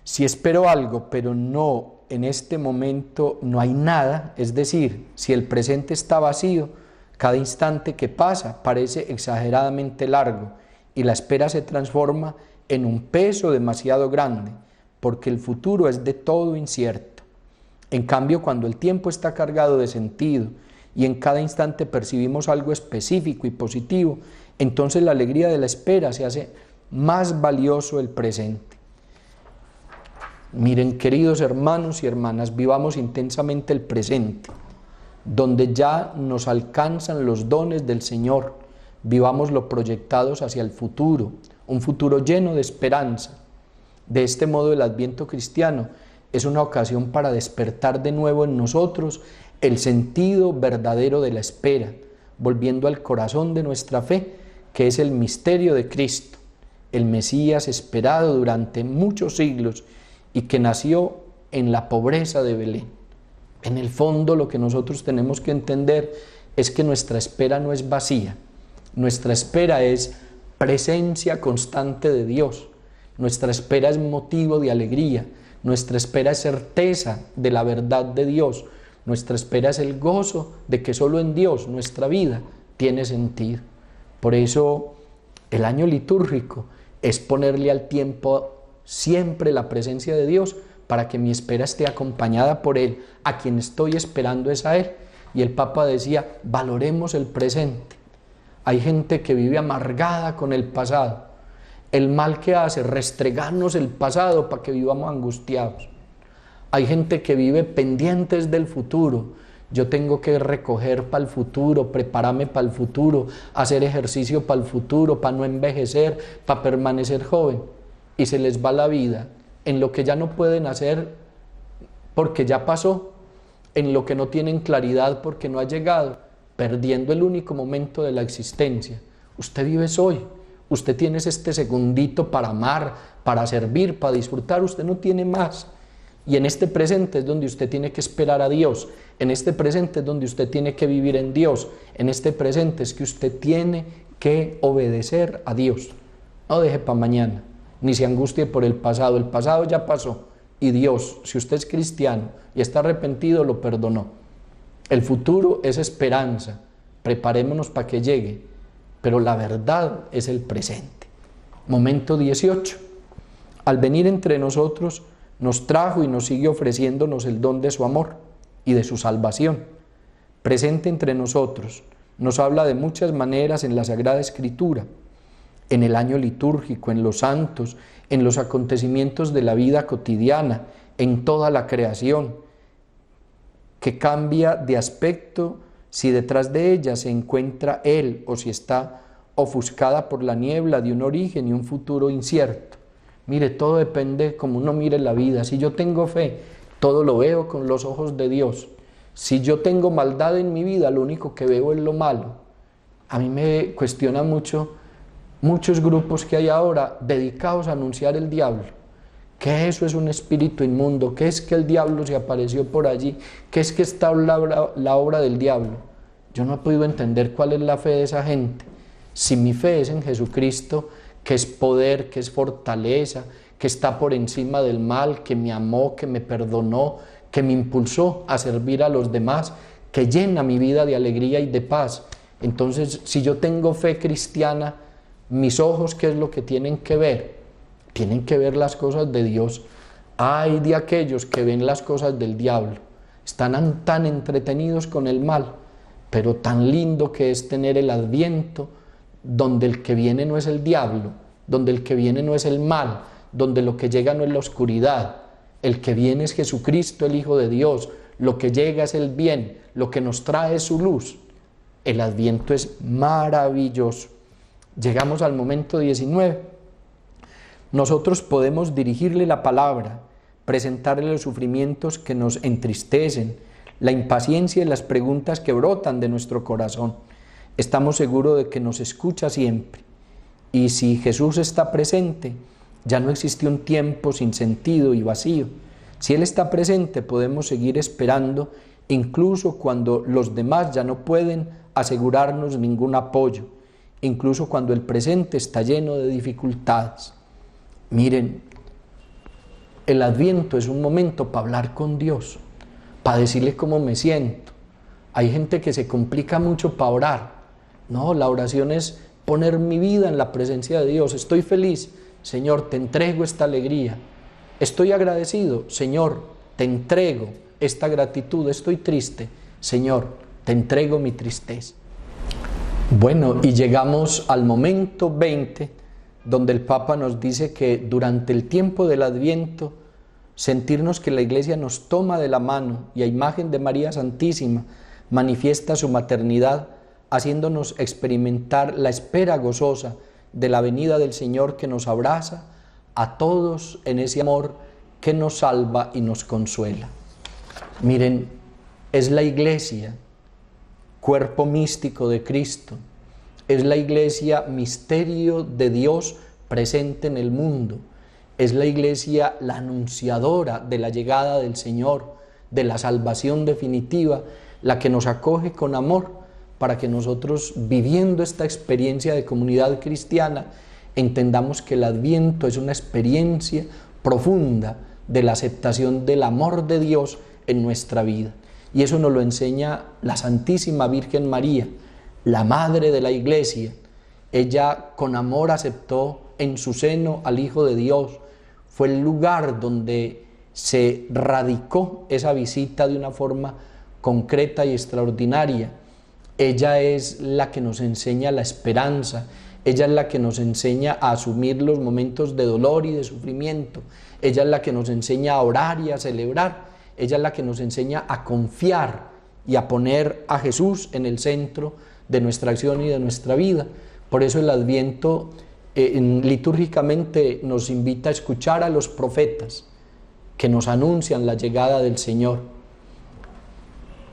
Si espero algo, pero no en este momento no hay nada, es decir, si el presente está vacío, cada instante que pasa parece exageradamente largo y la espera se transforma en un peso demasiado grande, porque el futuro es de todo incierto. En cambio, cuando el tiempo está cargado de sentido y en cada instante percibimos algo específico y positivo, entonces la alegría de la espera se hace más valioso el presente. Miren, queridos hermanos y hermanas, vivamos intensamente el presente, donde ya nos alcanzan los dones del Señor. Vivámoslo proyectados hacia el futuro, un futuro lleno de esperanza. De este modo, el Adviento cristiano es una ocasión para despertar de nuevo en nosotros el sentido verdadero de la espera, volviendo al corazón de nuestra fe, que es el misterio de Cristo. el Mesías esperado durante muchos siglos y que nació en la pobreza de Belén. En el fondo, lo que nosotros tenemos que entender es que nuestra espera no es vacía, nuestra espera es presencia constante de Dios, nuestra espera es motivo de alegría, nuestra espera es certeza de la verdad de Dios, nuestra espera es el gozo de que solo en Dios nuestra vida tiene sentido. Por eso el año litúrgico es ponerle al tiempo siempre la presencia de Dios para que mi espera esté acompañada por Él. A quien estoy esperando es a Él. Y el Papa decía, valoremos el presente. Hay gente que vive amargada con el pasado. El mal que hace, restregarnos el pasado para que vivamos angustiados. Hay gente que vive pendientes del futuro. Yo tengo que recoger para el futuro, prepararme para el futuro, hacer ejercicio para el futuro, para no envejecer, para permanecer joven. Y se les va la vida en lo que ya no pueden hacer porque ya pasó, en lo que no tienen claridad porque no ha llegado, perdiendo el único momento de la existencia. Usted vive hoy, usted tiene este segundito para amar, para servir, para disfrutar, usted no tiene más. Y en este presente es donde usted tiene que esperar a Dios, en este presente es donde usted tiene que vivir en Dios, en este presente es que usted tiene que obedecer a Dios. No deje para mañana, ni se angustie por el pasado ya pasó. Y Dios, si usted es cristiano y está arrepentido, lo perdonó. El futuro es esperanza, preparémonos para que llegue, pero la verdad es el presente. Momento 18. Al venir entre nosotros, nos trajo y nos sigue ofreciéndonos el don de su amor y de su salvación. Presente entre nosotros, nos habla de muchas maneras en la Sagrada Escritura, en el año litúrgico, en los santos, en los acontecimientos de la vida cotidiana, en toda la creación, que cambia de aspecto si detrás de ella se encuentra Él o si está ofuscada por la niebla de un origen y un futuro incierto. Mire, todo depende como uno mire la vida. Si yo tengo fe, todo lo veo con los ojos de Dios. Si yo tengo maldad en mi vida, lo único que veo es lo malo. A mí me cuestiona mucho muchos grupos que hay ahora dedicados a anunciar el diablo, que eso es un espíritu inmundo, que es que el diablo se apareció por allí, que es que está la obra del diablo. Yo no he podido entender cuál es la fe de esa gente. Si mi fe es en Jesucristo, que es poder, que es fortaleza, que está por encima del mal, que me amó, que me perdonó, que me impulsó a servir a los demás, que llena mi vida de alegría y de paz. Entonces, si yo tengo fe cristiana, mis ojos, ¿qué es lo que tienen que ver? Tienen que ver las cosas de Dios. Ay de aquellos que ven las cosas del diablo. Están tan entretenidos con el mal, pero tan lindo que es tener el Adviento, donde el que viene no es el diablo, donde el que viene no es el mal, donde lo que llega no es la oscuridad. El que viene es Jesucristo, el Hijo de Dios. Lo que llega es el bien, lo que nos trae es su luz. El Adviento es maravilloso. Llegamos al momento 19. Nosotros podemos dirigirle la palabra, presentarle los sufrimientos que nos entristecen, la impaciencia y las preguntas que brotan de nuestro corazón. Estamos seguros de que nos escucha siempre. Y si Jesús está presente, ya no existe un tiempo sin sentido y vacío. Si Él está presente, podemos seguir esperando, incluso cuando los demás ya no pueden asegurarnos ningún apoyo, incluso cuando el presente está lleno de dificultades. Miren, el Adviento es un momento para hablar con Dios, para decirle cómo me siento. Hay gente que se complica mucho para orar. No, la oración es poner mi vida en la presencia de Dios. Estoy feliz, Señor, te entrego esta alegría. Estoy agradecido, Señor, te entrego esta gratitud. Estoy triste, Señor, te entrego mi tristeza. Bueno, y llegamos al momento 20, donde el Papa nos dice que durante el tiempo del Adviento, sentirnos que la Iglesia nos toma de la mano y a imagen de María Santísima manifiesta su maternidad, haciéndonos experimentar la espera gozosa de la venida del Señor que nos abraza a todos en ese amor que nos salva y nos consuela. Miren, es la Iglesia, cuerpo místico de Cristo, es la Iglesia, misterio de Dios presente en el mundo. Es la iglesia la anunciadora de la llegada del Señor, de la salvación definitiva, la que nos acoge con amor para que nosotros, viviendo esta experiencia de comunidad cristiana, entendamos que el Adviento es una experiencia profunda de la aceptación del amor de Dios en nuestra vida. Y eso nos lo enseña la Santísima Virgen María, la Madre de la Iglesia. Ella con amor aceptó en su seno al Hijo de Dios. Fue el lugar donde se radicó esa visita de una forma concreta y extraordinaria. Ella es la que nos enseña la esperanza. Ella es la que nos enseña a asumir los momentos de dolor y de sufrimiento. Ella es la que nos enseña a orar y a celebrar. Ella es la que nos enseña a confiar y a poner a Jesús en el centro de nuestra acción y de nuestra vida. Por eso el Adviento litúrgicamente nos invita a escuchar a los profetas que nos anuncian la llegada del Señor.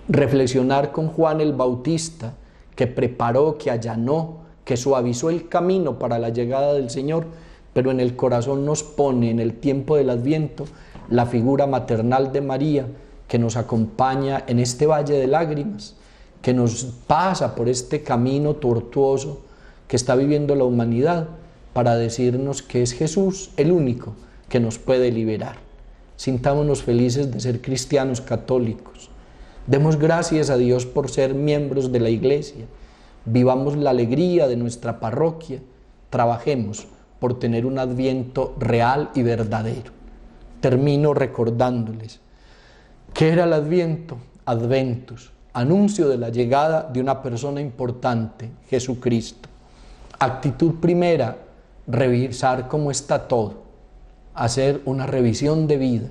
Reflexionar con Juan el Bautista, que preparó, que allanó, que suavizó el camino para la llegada del Señor, pero en el corazón nos pone en el tiempo del Adviento la figura maternal de María, que nos acompaña en este valle de lágrimas, que nos pasa por este camino tortuoso que está viviendo la humanidad, para decirnos que es Jesús el único que nos puede liberar. Sintámonos felices de ser cristianos católicos. Demos gracias a Dios por ser miembros de la Iglesia. Vivamos la alegría de nuestra parroquia. Trabajemos por tener un Adviento real y verdadero. Termino recordándoles ¿qué era el Adviento? Adventus, anuncio de la llegada de una persona importante, Jesucristo. Actitud primera, revisar cómo está todo, hacer una revisión de vida.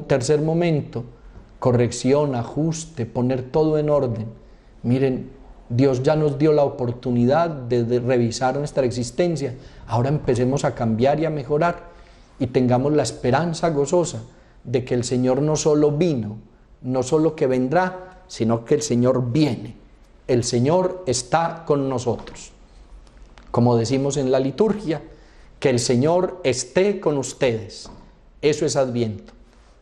Tercer momento, corrección, ajuste, poner todo en orden. Miren, Dios ya nos dio la oportunidad de revisar nuestra existencia. Ahora empecemos a cambiar y a mejorar y tengamos la esperanza gozosa de que el Señor no solo vino, no solo que vendrá, sino que el Señor viene. El Señor está con nosotros. Como decimos en la liturgia, que el Señor esté con ustedes. Eso es Adviento.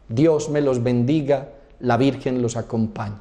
Dios me los bendiga, la Virgen los acompañe.